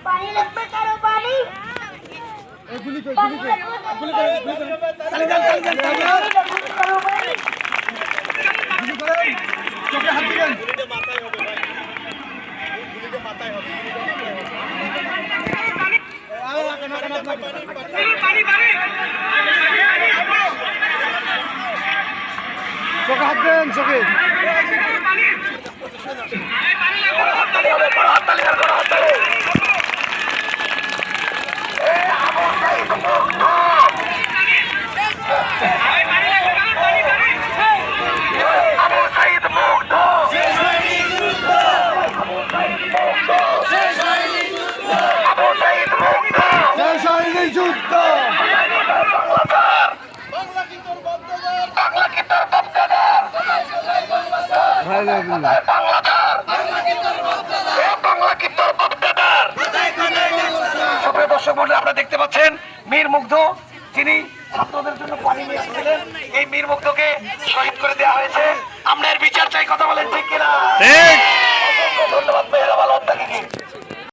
पानी लगता करो पानी गुली करो चोखे हाथ दिবেন গুলিতে মাথায় হবে পানি চোখে হাত দেন চোখে হাততালি হবে বড় হাততালি আর বড় হাততালি দর্শক মণ্ডলী আপনারা দেখতে পাচ্ছেন মীর মুগ্ধ যিনি ছাত্রদের জন্য পানি নিয়ে এসেছিলেন এই মীর মুগ্ধকে শহীদ করে দেওয়া হয়েছে। আমরা এর বিচার চাই, কথা বলেন ঠিক কিনা? ধন্যবাদ।